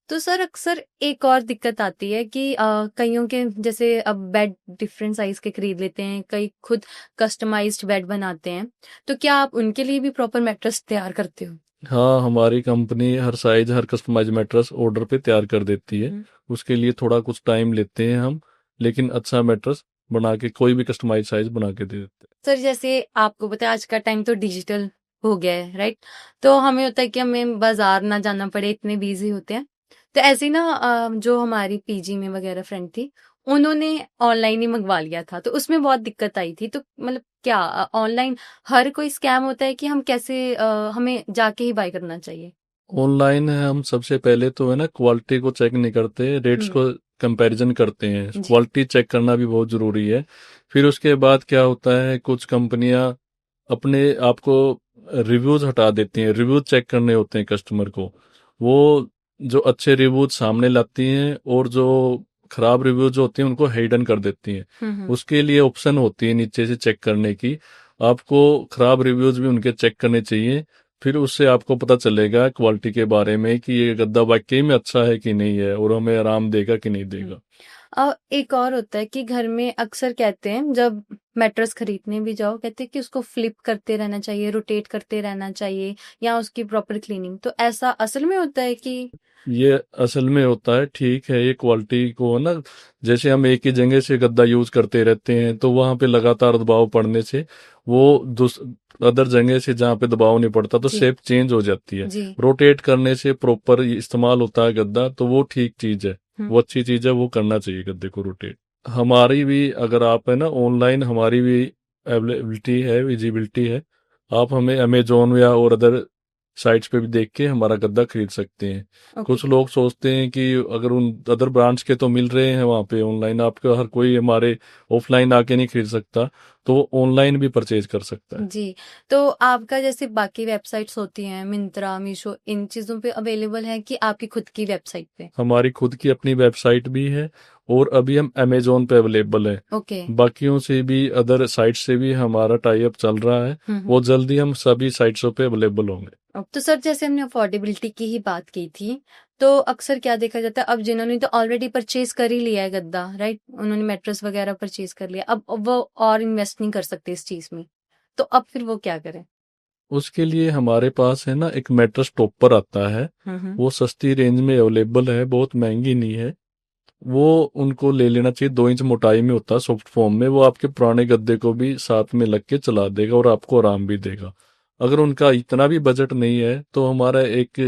तो सर, अक्सर एक और दिक्कत आती है कि कईयों के जैसे अब बेड डिफरेंट साइज के खरीद लेते हैं, कई खुद कस्टमाइज्ड बेड बनाते हैं, तो क्या आप उनके लिए भी प्रॉपर मैट्रेस तैयार करते हो? हाँ, हमारी कंपनी हर साइज, हर कस्टमाइज मैट्रेस ऑर्डर पे तैयार कर देती है। हम्म। उसके लिए थोड़ा कुछ टाइम लेते हैं हम, लेकिन अच्छा मैट्रेस बना के, कोई भी कस्टमाइज साइज बना के दे देते सर, जैसे आपको पता है आज का टाइम तो डिजिटल हो गया है, राइट? तो हमें होता है कि हमें बाजार ना जाना पड़े, इतने बिजी होते हैं, तो ऐसे ही ना जो हमारी पीजी में वगैरह फ्रेंड थी, उन्होंने ऑनलाइन ही मंगवा लिया था, तो उसमें बहुत दिक्कत आई थी, तो मतलब क्या ऑनलाइन हर कोई स्कैम होता है कि हम कैसे हमें जाके ही बाय करना चाहिए? हैं। ऑनलाइन है, हम सबसे पहले तो है ना क्वालिटी को चेक नहीं करते, रेट्स हम्म। को कंपैरिजन करते हैं, जी। क्वालिटी चेक करना भी बहुत ज़रूरी है। फिर उसके बाद क्या होता है, कुछ कंपनियां अपने आप को रिव्यूज़ हटा देती हैं, रिव्यूज़ चेक करने होते हैं कस्टमर को। वो जो अच्छे रिव्यूज़ सामने लाती हैं और जो खराब रिव्यूज़ होते हैं उनको हिडन कर देती हैं। हम्म। उसके लिए ऑप्शन होती है नीचे से चेक करने की। आपको खराब रिव्यूज़ भी उनके चेक करने चाहिए। फिर उससे आपको पता चलेगा क्वालिटी के बारे में कि ये गद्दा वाकई में अच्छा है कि नहीं है और हमें आराम देगा कि नहीं देगा। एक और होता है कि घर में अक्सर कहते हैं जब मैट्रेस खरीदने भी जाओ, कहते हैं कि उसको फ्लिप करते रहना चाहिए, रोटेट करते रहना चाहिए, या उसकी प्रॉपर क्लीनिंग। तो ऐसा असल में होता है कि ये असल में होता है, ठीक है। ये क्वालिटी को है ना, जैसे हम एक ही जगह से गद्दा यूज करते रहते हैं तो वहां पे लगातार दबाव पड़ने से वो अदर जगह से जहाँ पे दबाव नहीं पड़ता तो जी। शेप चेंज हो जाती है। जी। रोटेट करने से प्रॉपर इस्तेमाल होता है गद्दा, तो वो ठीक चीज है, वो अच्छी चीज है, वो करना चाहिए गद्दे को रोटेट। हमारी भी, अगर आप है ना ऑनलाइन, हमारी भी अवेलेबिलिटी है, विजिबिलिटी है। आप हमें अमेजोन या और अदर साइट्स पे भी देख के हमारा गद्दा खरीद सकते हैं। ओके। कुछ लोग सोचते हैं कि अगर उन अदर ब्रांच के तो मिल रहे हैं वहाँ पे ऑनलाइन, आपका हर कोई हमारे ऑफलाइन आके नहीं खरीद सकता, तो वो ऑनलाइन भी परचेज कर सकता है। जी। तो आपका जैसे बाकी वेबसाइट्स होती हैं, मिंत्रा, मीशो, इन चीजों पे अवेलेबल है कि आपकी खुद की वेबसाइट पे? हमारी खुद की अपनी वेबसाइट भी है और अभी हम अमेजोन पे अवेलेबल है। ओके। बाकियों से भी, अदर साइट से भी हमारा टाई अप चल रहा है। वो जल्दी हम सभी साइट्सों पे अवेलेबल होंगे। तो सर जैसे हमने अफोर्डेबिलिटी की ही बात की थी, तो अक्सर क्या देखा जाता है, अब जिन्होंने तो ऑलरेडी परचेज कर ही लिया है गद्दा, राइट, उन्होंने मैट्रेस वगैरह परचेज कर लिया, अब वो और इन्वेस्ट नहीं कर सकते इस चीज में, तो अब फिर वो क्या करें? उसके लिए हमारे पास है ना एक मैट्रेस टॉपर आता है। वो सस्ती रेंज में अवेलेबल है, बहुत महंगी नहीं है। वो उनको ले लेना चाहिए, 2 इंच मोटाई में होता है, सॉफ्ट फॉर्म में। वो आपके पुराने गद्दे को भी साथ में लग के चला देगा और आपको आराम भी देगा। अगर उनका इतना भी बजट नहीं है तो हमारा एक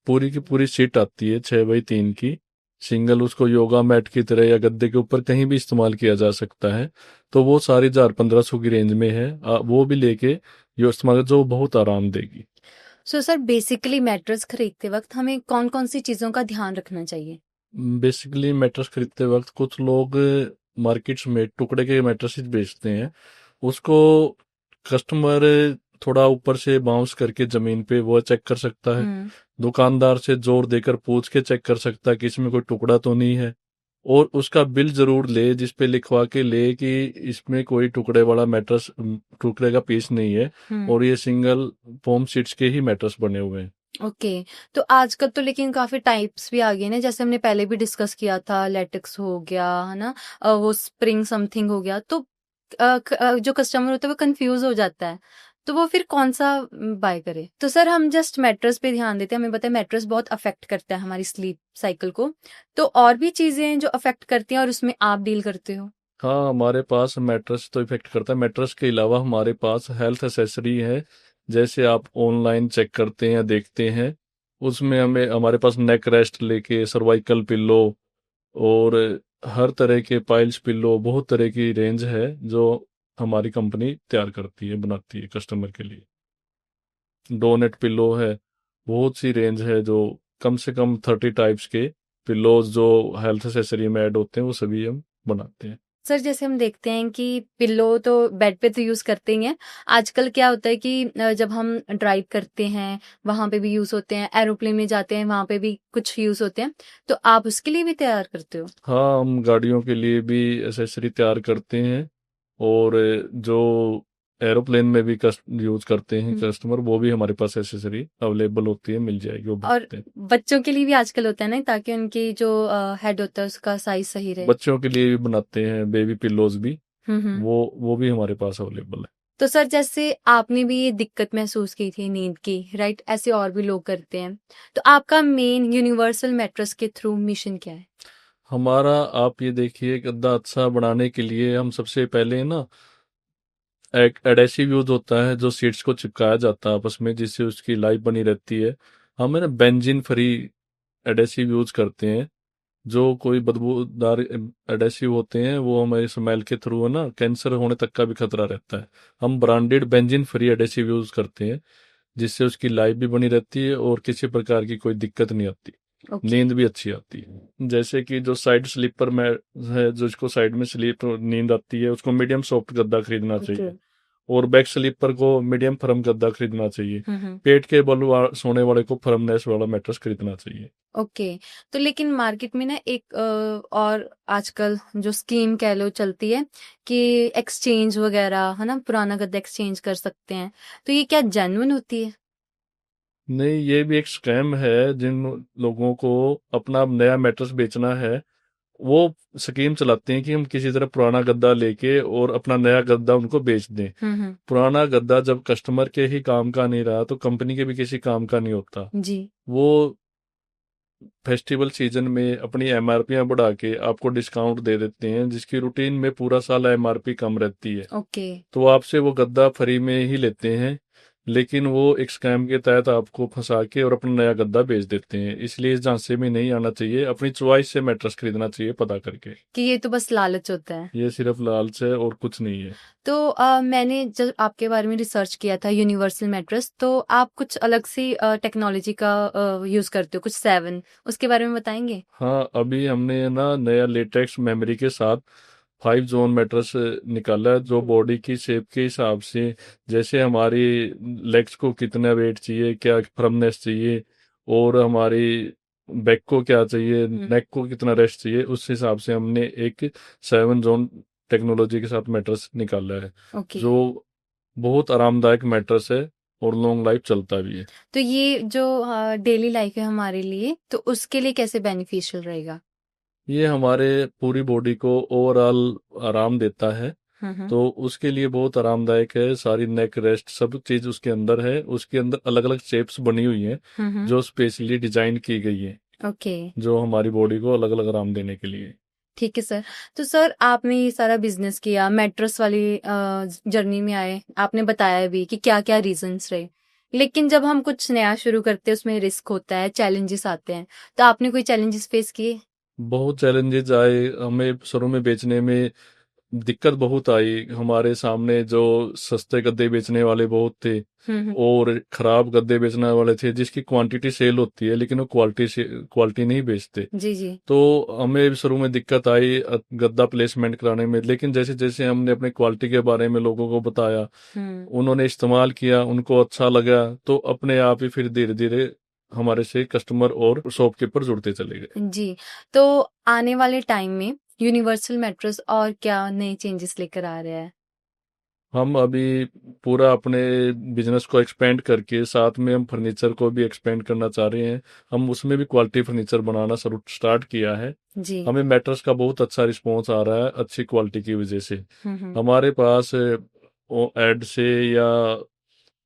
पूरी की पूरी सीट आती है 6x3 की, सिंगल। उसको योगा मैट की तरह या गद्दे के ऊपर कहीं भी इस्तेमाल किया जा सकता है। तो वो सारी 1000-1500 की रेंज में है। वो भी लेके ये इस्तेमाल, जो बहुत आराम देगी। सो सर बेसिकली मैट्रेस खरीदते वक्त हमें कौन कौन सी चीजों का ध्यान रखना चाहिए? बेसिकली मैट्रेस खरीदते वक्त कुछ लोग मार्केट्स में टुकड़े के मैट्रेस बेचते हैं। उसको कस्टमर थोड़ा ऊपर से बाउंस करके जमीन पे वो चेक कर सकता है। दुकानदार से जोर देकर पूछ के चेक कर सकता है कि इसमें कोई टुकड़ा तो नहीं है। और उसका बिल जरूर ले, जिस पे लिखवा के ले कि इसमें कोई टुकड़े वाला मैट्रेस, टुकड़े का पीस नहीं है और ये सिंगल फोम सीट्स के ही मैट्रेस बने हुए हैं। ओके। तो आजकल तो लेकिन काफी टाइप्स भी आ गए ना, जैसे हमने पहले भी डिस्कस किया था, लेटेक्स हो गया है ना, वो स्प्रिंग समथिंग हो गया, तो जो कस्टमर होता है वो कंफ्यूज हो जाता है, तो वो फिर कौन सा बाय करे? तो सर हम जस्ट मैट्रेस पे ध्यान देते हैं, हमें पता है मैट्रेस बहुत अफेक्ट करता है हमारी स्लीप साइकिल को, तो और भी चीजें हैं जो अफेक्ट करती हैं और उसमें आप डील करते हो? हाँ, हमारे पास मैट्रेस तो इफेक्ट करता है। मैट्रेस के अलावा हमारे पास हेल्थ एसेसरी है। जैसे आप ऑनलाइन चेक करते हैं या देखते हैं, उसमें हमें, हमारे पास नेक रेस्ट लेके सर्वाइकल पिल्लो और हर तरह के पाइल्स पिल्लो, बहुत तरह की रेंज है जो हमारी कंपनी तैयार करती है, बनाती है कस्टमर के लिए। डोनेट पिल्लो है, बहुत सी रेंज है, जो कम से कम 30 टाइप्स के पिल्लोज जो हेल्थ एसेसरी में ऐड होते हैं वो सभी हम बनाते हैं। सर जैसे हम देखते हैं कि पिल्लो तो बेड पे तो यूज करते ही हैं, आजकल क्या होता है कि जब हम ड्राइव करते हैं वहां पे भी यूज होते हैं, एरोप्लेन में जाते हैं वहां पे भी कुछ यूज होते हैं, तो आप उसके लिए भी तैयार करते हो? हाँ, हम गाड़ियों के लिए भी एसेसरी तैयार करते हैं और जो एरोप्लेन में भी यूज करते हैं कस्टमर, वो भी हमारे पास एसेसरी अवेलेबल होती है, मिल जाएगी, वो और बनाते हैं। बच्चों के लिए भी आजकल होता है ना, ताकि उनकी जो हेड होता है उसका साइज सही रहे। बच्चों के लिए भी बनाते हैं, बेबी पिल्लोज भी। हम्म। वो भी हमारे पास अवेलेबल है। तो सर जैसे आपने भी ये दिक्कत महसूस की थी नींद की, राइट, ऐसे और भी लोग करते हैं, तो आपका मेन यूनिवर्सल मैट्रेस के थ्रू मिशन क्या है? हमारा, आप ये देखिए, गद्दा अच्छा बनाने के लिए हम सबसे पहले ना एक एडेसिव यूज होता है जो सीट्स को चिपकाया जाता है आपस में, जिससे उसकी लाइफ बनी रहती है। हम है ना बेंजीन फ्री एडेसिव यूज करते हैं। जो कोई बदबूदार एडेसिव होते हैं वो हमारी स्मेल के थ्रू है ना कैंसर होने तक का भी खतरा रहता है। हम branded benzene free adhesive use करते हैं, जिससे उसकी लाइफ भी बनी रहती है और किसी प्रकार की कोई दिक्कत नहीं आती। ओके। नींद भी अच्छी आती है। जैसे कि जो साइड स्लीपर में है, जिसको साइड में स्लीप नींद आती है, उसको मीडियम सॉफ्ट गद्दा खरीदना ओके। चाहिए। और बैक स्लीपर को मीडियम फर्म गद्दा खरीदना चाहिए। हम्म। पेट के बल सोने वाले को फर्मनेस वाला मैट्रेस खरीदना चाहिए। ओके। तो लेकिन मार्केट में ना एक और आजकल जो स्कीम कह लो चलती है कि एक्सचेंज वगैरह है ना, पुराना गद्दा एक्सचेंज कर सकते हैं, तो ये क्या जेन्युइन होती है? नहीं, ये भी एक स्कैम है। जिन लोगों को अपना नया मैट्रेस बेचना है, वो स्कीम चलाते हैं कि हम किसी तरह पुराना गद्दा लेके और अपना नया गद्दा उनको बेच दें। हम्म। पुराना गद्दा जब कस्टमर के ही काम का नहीं रहा तो कंपनी के भी किसी काम का नहीं होता। जी। वो फेस्टिवल सीजन में अपनी एमआरपियां बढ़ा के आपको डिस्काउंट दे देते हैं, जिसकी रूटीन में पूरा साल एमआरपी कम रहती है। ओके। तो आपसे वो गद्दा फ्री में ही लेते हैं, लेकिन वो एक स्कैम के तहत आपको फंसा के और अपना नया गद्दा बेच देते हैं। इसलिए इस झांसे में नहीं आना चाहिए। अपनी चॉइस से मैट्रेस खरीदना चाहिए पता करके। कि ये तो बस लालच होता है। ये सिर्फ लालच है और कुछ नहीं है। तो मैंने जब आपके बारे में रिसर्च किया था यूनिवर्सल मैट्रेस, तो आप कुछ अलग सी टेक्नोलॉजी का यूज करते हो, कुछ 7, उसके बारे में बताएंगे? हाँ, अभी हमने ना नया लेटेक्स मेमोरी के साथ 5 जोन मैट्रेस निकाला है, जो बॉडी की शेप के हिसाब से, जैसे हमारी लेग्स को कितना वेट चाहिए, क्या फर्मनेस चाहिए, और हमारी बैक को क्या चाहिए, नेक को कितना रेस्ट चाहिए, उस हिसाब से हमने एक 7 जोन टेक्नोलॉजी के साथ मैट्रेस निकाला है, ओके। जो बहुत आरामदायक मैट्रेस है और लॉन्ग लाइफ चलता भी है। तो ये जो डेली लाइफ है हमारे लिए, तो उसके लिए कैसे बेनिफिशियल रहेगा? ये हमारे पूरी बॉडी को ओवरऑल आराम देता है, हम्म। तो उसके लिए बहुत आरामदायक है। सारी नेक रेस्ट सब चीज उसके अंदर है। उसके अंदर अलग अलग शेप्स बनी हुई हैं, हम्म। जो स्पेशली डिजाइन की गई है, ओके। जो हमारी बॉडी को अलग अलग आराम देने के लिए। ठीक है सर। तो सर आपने ये सारा बिजनेस किया, मैट्रेस वाली जर्नी में आए, आपने बताया भी कि क्या क्या रीजंस रहे, लेकिन जब हम कुछ नया शुरू करते हैं उसमें रिस्क होता है, चैलेंजेस आते हैं, तो आपने कोई चैलेंजेस फेस किए? बहुत चैलेंजेस आए हमें शुरू में बेचने में। दिक्कत बहुत आई हमारे सामने। जो सस्ते गद्दे बेचने वाले बहुत थे हम्म। और खराब गद्दे बेचने वाले थे, जिसकी क्वांटिटी सेल होती है लेकिन वो क्वालिटी नहीं बेचते। जी जी। तो हमें शुरू में दिक्कत आई गद्दा प्लेसमेंट कराने में, लेकिन जैसे जैसे हमने अपने क्वालिटी के बारे में लोगों को बताया, हम्म। उन्होंने इस्तेमाल किया, उनको अच्छा लगा, तो अपने आप ही फिर धीरे धीरे हमारे से कस्टमर और शॉपकीपर जुड़ते चले गए। जी। तो आने वाले टाइम में यूनिवर्सल मैट्रेस और क्या नए चेंजेस लेकर आ रहा है? हम अभी पूरा अपने बिजनेस को एक्सपेंड करके साथ में हम फर्नीचर को भी एक्सपेंड करना चाह रहे हैं। हम उसमें भी क्वालिटी फर्नीचर बनाना स्टार्ट किया है। जी। हमें मैट्रेस का बहुत अच्छा रिस्पॉन्स आ रहा है अच्छी क्वालिटी की वजह से। हम्म। हमारे पास एड से या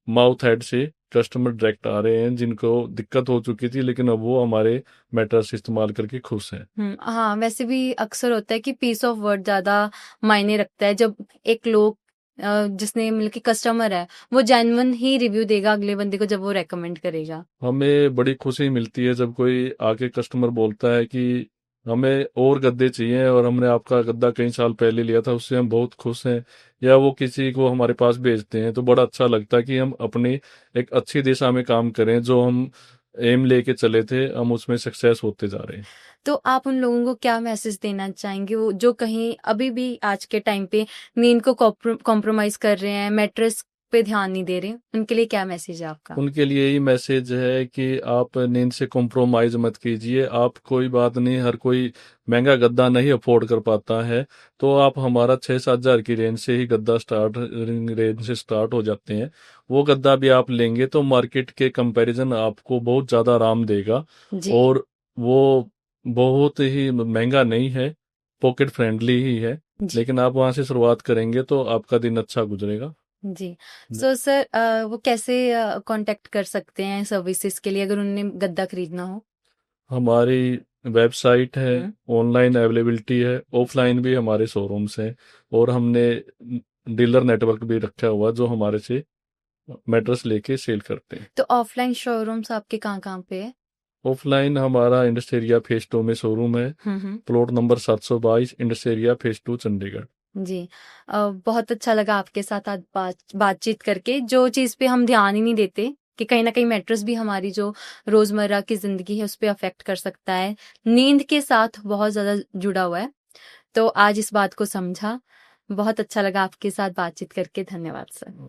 माउथ हेड से कस्टमर डायरेक्ट आ रहे हैं, जिनको दिक्कत हो चुकी थी, लेकिन अब वो हमारे मैट्रेस इस्तेमाल करके खुश हैं। हाँ, वैसे भी अक्सर होता है कि पीस ऑफ वर्ड ज्यादा मायने रखता है, जब एक लोग जिसने मतलब कि कस्टमर है, वो जेन्युइन ही रिव्यू देगा अगले बंदे को जब वो रेकमेंड करेगा। हमें बड़ी खुशी मिलती है जब कोई आके कस्टमर बोलता है कि हमें और गद्दे चाहिए और हमने आपका गद्दा कई साल पहले लिया था, उससे हम बहुत खुश हैं, या वो किसी को हमारे पास भेजते हैं, तो बड़ा अच्छा लगता है कि हम अपनी एक अच्छी दिशा में काम करें। जो हम एम लेके चले थे, हम उसमें सक्सेस होते जा रहे हैं। तो आप उन लोगों को क्या मैसेज देना चाहेंगे, वो जो कहीं अभी भी आज के टाइम पे नींद को कॉम्प्रोमाइज कर रहे हैं, मैट्रेस पे ध्यान नहीं दे रहे, उनके लिए क्या मैसेज है आपका? उनके लिए यही मैसेज है कि आप नींद से कॉम्प्रोमाइज मत कीजिए। आप कोई बात नहीं, हर कोई महंगा गद्दा नहीं अफोर्ड कर पाता है, तो आप हमारा 6-7 हजार की रेंज से ही गद्दा स्टार्ट रेंज से स्टार्ट हो जाते हैं। वो गद्दा भी आप लेंगे तो मार्केट के कंपैरिजन आपको बहुत ज़्यादा आराम देगा। जी। और वो बहुत ही महंगा नहीं है, पॉकेट फ्रेंडली ही है। जी। लेकिन आप वहाँ से शुरुआत करेंगे तो आपका दिन अच्छा गुजरेगा। जी। सो सर वो कैसे कांटेक्ट कर सकते हैं सर्विसेज के लिए, अगर उन्हें गद्दा खरीदना हो? हमारी वेबसाइट है, हम्म। ऑनलाइन अवेलेबिलिटी है, ऑफलाइन भी हमारे शोरूम्स हैं, और हमने डीलर नेटवर्क भी रखा हुआ जो हमारे से मैट्रेस लेके सेल करते हैं। तो ऑफलाइन शोरूम्स आपके कहाँ कहाँ पे है? ऑफलाइन हमारा इंडस्ट्रियल एरिया फेज 2 में शोरूम है, hmm. Plot number 722, industrial area phase 2, Chandigarh. जी। बहुत अच्छा लगा आपके साथ आज बातचीत करके। जो चीज़ पे हम ध्यान ही नहीं देते कि कहीं ना कहीं मैट्रेस भी हमारी जो रोजमर्रा की जिंदगी है उस पर अफेक्ट कर सकता है, नींद के साथ बहुत ज्यादा जुड़ा हुआ है। तो आज इस बात को समझा, बहुत अच्छा लगा आपके साथ बातचीत करके। धन्यवाद सर।